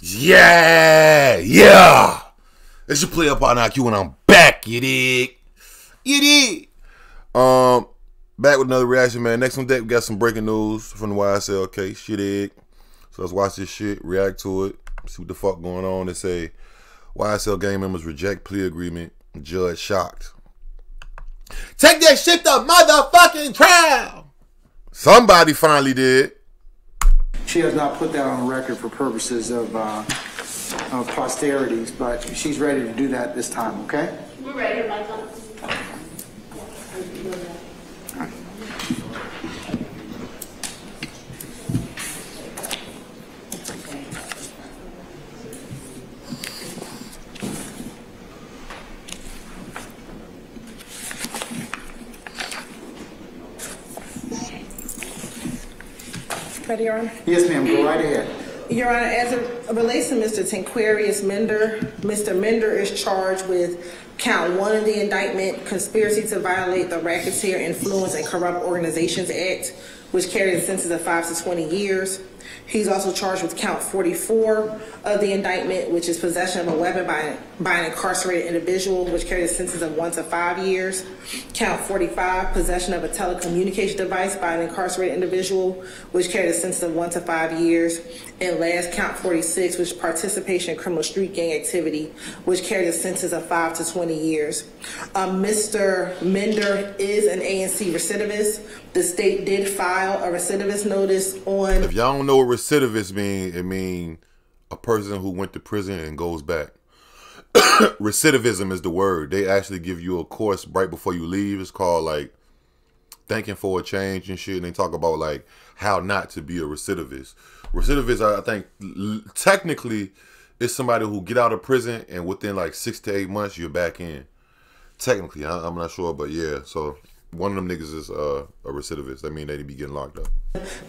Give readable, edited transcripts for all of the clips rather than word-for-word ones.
Yeah. It's your player partner IQ, and I'm back. You dig? Back with another reaction, man. Next on deck, we got some breaking news from the YSL case. You dig? So let's watch this shit, react to it, see what the fuck going on. They say YSL gang members reject plea agreement. Judge shocked. Take that shit to motherfucking trial. Somebody finally did. She has not put that on record for purposes of posterities, but she's ready to do that this time, okay? We're ready, Michael. Ready, Your Honor? Yes, ma'am. Go right ahead. Your Honor, as it relates to Mr. Tanquarius Mender, Mr. Mender is charged with count 1 of the indictment, conspiracy to violate the Racketeer Influence and Corrupt Organizations Act, which carries a sentence of 5 to 20 years. He's also charged with count 44 of the indictment, which is possession of a weapon by an incarcerated individual, which carries a sentence of 1 to 5 years. Count 45, possession of a telecommunication device by an incarcerated individual, which carries a sentence of 1 to 5 years. And last, count 46, which is participation in criminal street gang activity, which carries a sentence of 5 to 20 years. Mr. Mender is an ANC recidivist. The state did file a recidivist notice on... If y'all don't know what recidivist mean, it mean a person who went to prison and goes back. Recidivism is the word. They actually give you a course right before you leave. It's called like thinking for a change and shit. And they talk about like how not to be a recidivist. Recidivist, I think technically is somebody who get out of prison and within like 6 to 8 months you're back in. Technically, I'm not sure, but yeah. So one of them niggas is a recidivist. That means they be getting locked up.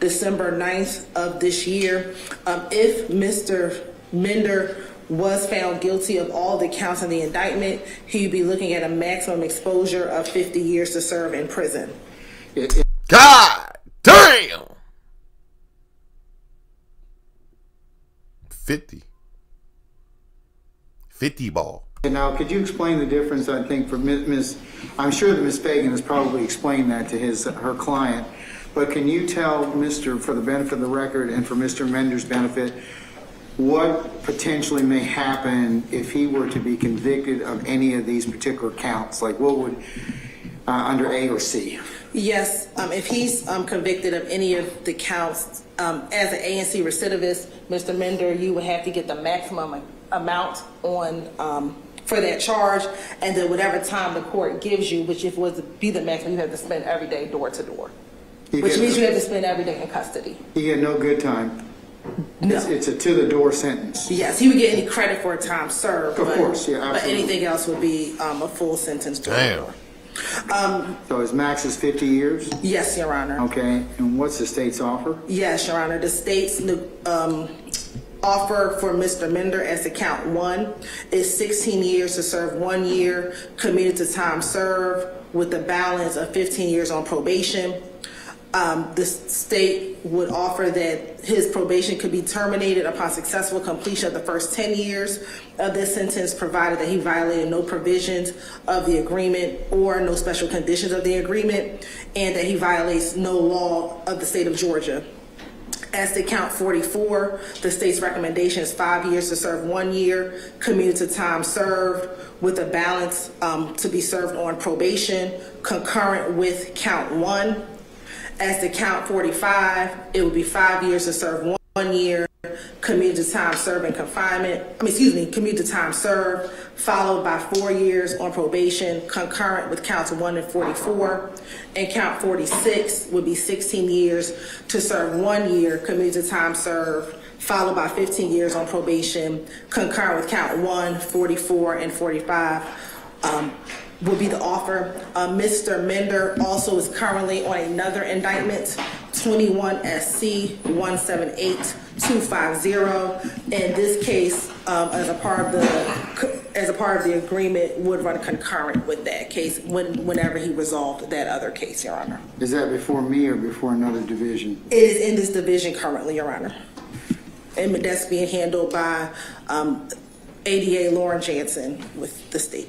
December 9th of this year. If Mr. Mender was found guilty of all the counts in the indictment, he'd be looking at a maximum exposure of 50 years to serve in prison. God damn! 50 ball. Now, could you explain the difference, I think, for Ms. I'm sure that Ms. Fagan has probably explained that to her client, but can you tell Mr., for the benefit of the record and for Mr. Mender's benefit, what potentially may happen if he were to be convicted of any of these particular counts? Like what would, under A or C? Yes, if he's convicted of any of the counts, as an ANC recidivist, Mr. Mender, you would have to get the maximum amount on for that charge, and then whatever time the court gives you, which if it was to be the maximum, you have to spend every day door to door, which means you have to spend every day in custody. He get no good time. No. It's a to-the-door sentence. Yes, he would get any credit for a time served. Of course, yeah, absolutely. But anything else would be a full sentence. Damn. So his max is 50 years? Yes, Your Honor. Okay, and what's the state's offer? Yes, Your Honor. The state's offer for Mr. Mender as to count 1 is 16 years to serve 1 year, commuted to time served, with a balance of 15 years on probation. The state would offer that his probation could be terminated upon successful completion of the first 10 years of this sentence, provided that he violated no provisions of the agreement or no special conditions of the agreement, and that he violates no law of the state of Georgia. As to count 44, the state's recommendation is 5 years to serve 1 year, commuted to time served, with a balance to be served on probation, concurrent with count 1. As to count 45, it would be 5 years to serve 1 year, commuted to time served in confinement. Commuted to time served, followed by 4 years on probation, concurrent with counts 1 and 44. And count 46 would be 16 years to serve 1 year, commuted to time served, followed by 15 years on probation, concurrent with count 1, 44, and 45. Would be the offer. Mr. Mender also is currently on another indictment, 21 SC 178250. In this case, as a part of the agreement, would run concurrent with that case whenever he resolved that other case, Your Honor. Is that before me or before another division? It is in this division currently, Your Honor. and that's being handled by ADA Lauren Jansen with the state.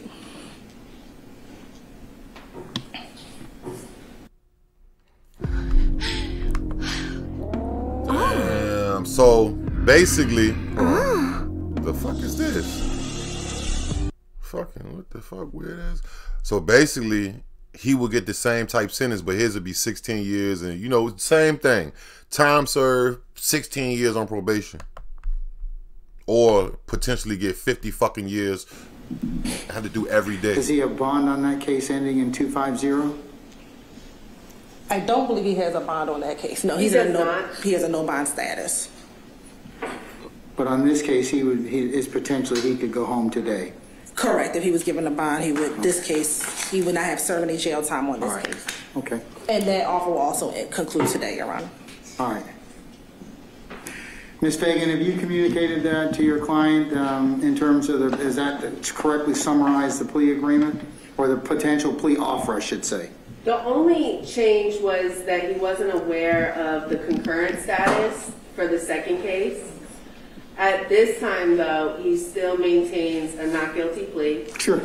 So basically, the fuck is this? Fucking what the fuck, weird ass. So basically, he will get the same type sentence, but his would be 16 years, and you know, same thing. Time served, 16 years on probation, or potentially get 50 fucking years. Have to do every day. Does he have bond on that case ending in 250? I don't believe he has a bond on that case. No, he has a no bond status. But on this case, he could go home today. Correct. If he was given a bond, he would. This case, he would not have served any jail time on this case. Okay. And that offer will also conclude today, Your Honor. All right. Ms. Fagan, have you communicated that to your client in terms of is that to correctly summarize the plea agreement or the potential plea offer, I should say? The only change was that he wasn't aware of the concurrent status for the second case. At this time, though, he still maintains a not guilty plea. Sure.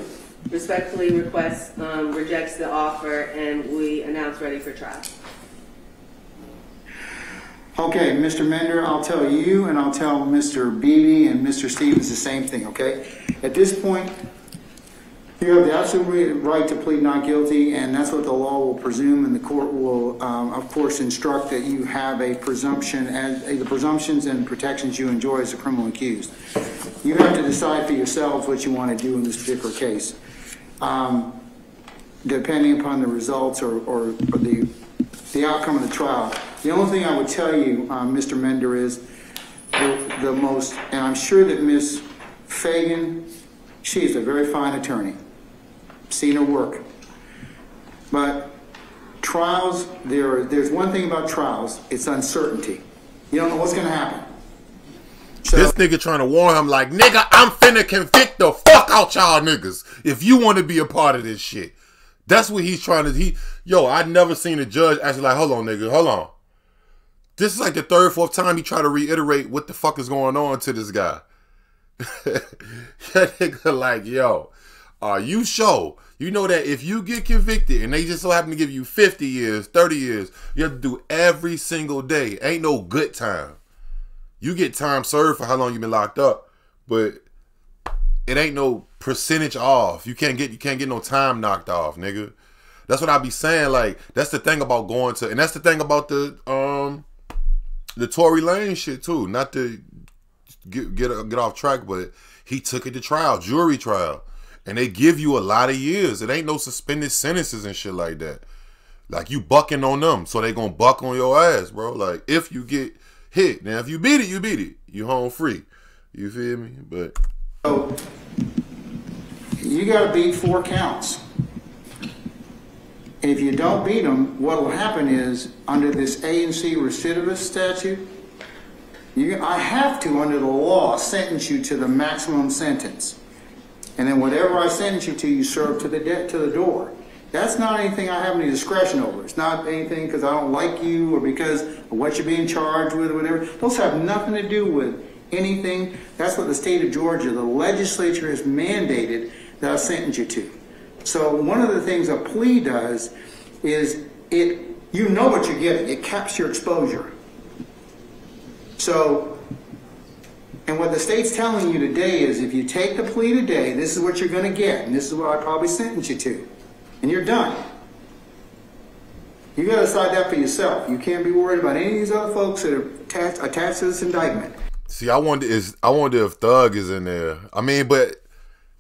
Respectfully rejects the offer, and we announce ready for trial. Okay, Mr. Mender, I'll tell you and I'll tell Mr. Beebe and Mr. Stevens the same thing, okay? At this point, you have the absolute right to plead not guilty, and that's what the law will presume, and the court will, of course, instruct that you have a presumption, and the presumptions and protections you enjoy as a criminal accused. You have to decide for yourselves what you want to do in this particular case, depending upon the results or the outcome of the trial. The only thing I would tell you, Mr. Mender, is the most, and I'm sure that Ms. Fagan, she's a very fine attorney. Seen her work. But trials, there's one thing about trials, it's uncertainty. You don't know what's going to happen. So, this nigga trying to warn him like, nigga, I'm finna convict the fuck out y'all niggas if you want to be a part of this shit. That's what he's trying to, yo, I'd never seen a judge actually like, hold on, nigga, hold on. This is like the third, fourth time he tried to reiterate what the fuck is going on to this guy. That nigga like, yo, you sure? You know that if you get convicted and they just so happen to give you 50 years, 30 years, you have to do every single day. Ain't no good time. You get time served for how long you been locked up, but it ain't no percentage off. You can't get no time knocked off, nigga. That's what I be saying. Like, that's the thing about going to, and that's the thing about the Tory Lane shit too. Not to get off track, but he took it to trial, jury trial. And they give you a lot of years. It ain't no suspended sentences and shit like that. Like, you bucking on them, so they gonna buck on your ass, bro. Like, if you get hit. Now, if you beat it, you beat it. You home free. You feel me? But so, you gotta beat 4 counts. And if you don't beat them, what will happen is, under this A&C recidivist statute, I have to, under the law, sentence you to the maximum sentence. And then whatever I sentence you to, you serve to the door. That's not anything I have any discretion over. It's not anything because I don't like you or because of what you're being charged with or whatever. Those have nothing to do with anything. That's what the state of Georgia, the legislature has mandated that I sentence you to. So one of the things a plea does is you know what you're getting. It caps your exposure. So, and what the state's telling you today is if you take the plea today, this is what you're going to get, and this is what I probably sentence you to, and you're done. You got to decide that for yourself. You can't be worried about any of these other folks that are attached to this indictment. see, I wonder if Thug is in there. I mean, but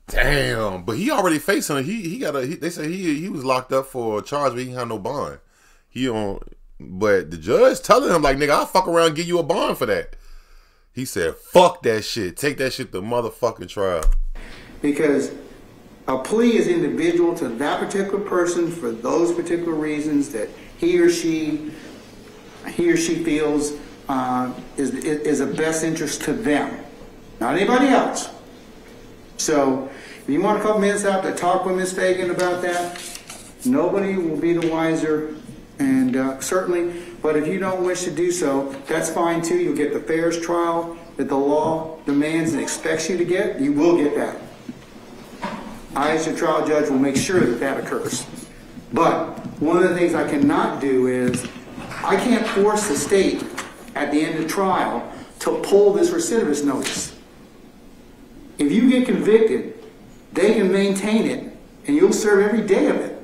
damn, but he already facing. They say he was locked up for a charge, but he didn't have no bond. But the judge telling him like, nigga, I'll fuck around and give you a bond for that. He said, fuck that shit. Take that shit to motherfucking trial. Because a plea is individual to that particular person for those particular reasons that he or she feels is of best interest to them, not anybody else. So if you want a couple minutes out to talk with Ms. Fagan about that, nobody will be the wiser. And certainly, but if you don't wish to do so, that's fine too. You'll get the fairest trial that the law demands and expects you to get, you will get that. I, as your trial judge, will make sure that that occurs. But one of the things I cannot do is, I can't force the state at the end of trial to pull this recidivist notice. If you get convicted, they can maintain it, and you'll serve every day of it.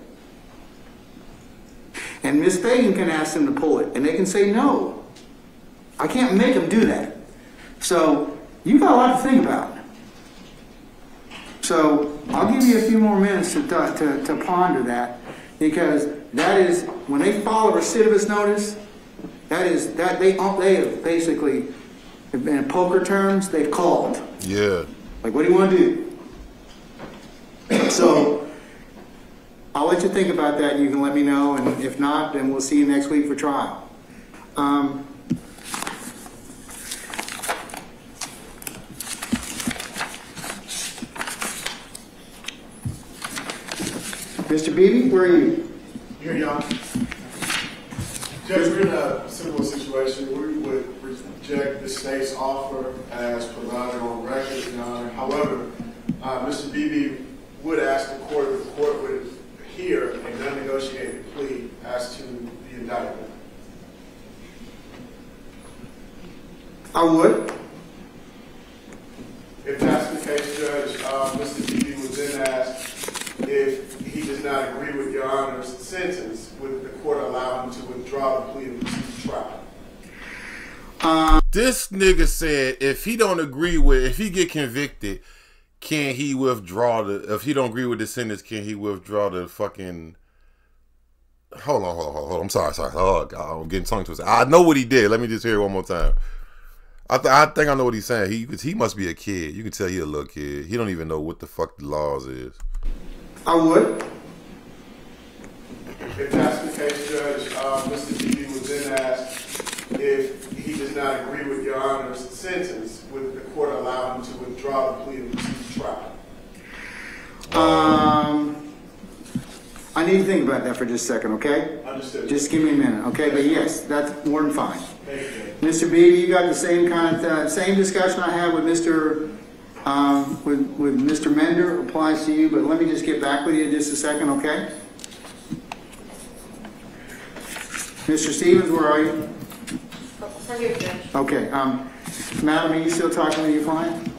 And Ms. Fagan can ask them to pull it, and they can say no. I can't make them do that. So you got a lot to think about. So I'll give you a few more minutes to ponder that, because that is, when they file a recidivist notice, they have basically, in poker terms, they've called. Yeah. Like, what do you want to do? So I'll let you think about that. You can let me know, and if not, then we'll see you next week for trial. Mr. Beebe, where are you? Here, Your Honor. Judge, we're in a similar situation. We would reject the state's offer as provided on record, Your Honor. However, Mr. Beebe would ask the court if the court would hear a non-negotiated plea as to the indictment. I would. If that's the case, Judge, Mr. Beebe would then ask if he does not agree with Your Honor's sentence, would the court allow him to withdraw the plea and proceed to trial? This nigga said if he don't agree with, if he get convicted, can he withdraw the, if he don't agree with the sentence, can he withdraw the fucking, hold on. I'm sorry. Oh, God, I'm getting tongue twisted. I know what he did. Let me just hear it one more time. I think I know what he's saying. He must be a kid. You can tell he a little kid. He don't even know what the fuck the laws is. I would. If that's the case, Judge, Mr. Beebe would then ask if he does not agree with Your Honor's sentence, would the court allow him to withdraw the plea and proceed to trial? I need to think about that for just a second, okay? Understood. Just give me a minute, okay? But yes, that's more than fine. Thank you. Mr. Beebe, you got the same kind of same discussion I had with Mr. With Mr. Mender applies to you, but let me just get back with you in just a second, okay? Mr. Stevens, where are you? For your judge. Okay, madam, are you still talking with your client?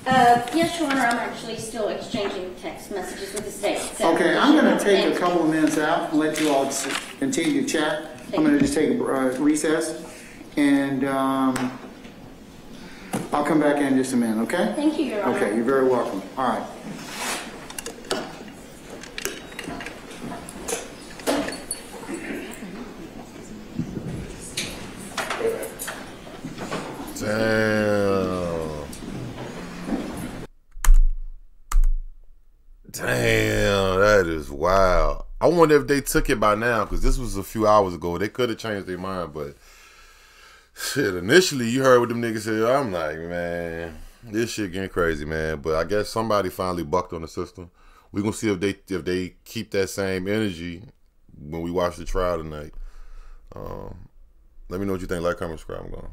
Yes, Your Honor, I'm actually still exchanging text messages with the state. So Okay, I'm going to take a couple of minutes out and let you all continue to chat. I'm going to just take a recess, and I'll come back in just a minute, okay? Thank you, Your Honor. Okay, you're very welcome. All right. Damn, that is wild. I wonder if they took it by now, because this was a few hours ago. They could have changed their mind, but shit, initially you heard what them niggas said. I'm like, man, this shit getting crazy, man. But I guess somebody finally bucked on the system. We're gonna see if they keep that same energy when we watch the trial tonight. Let me know what you think. Like, comment, subscribe. I'm going.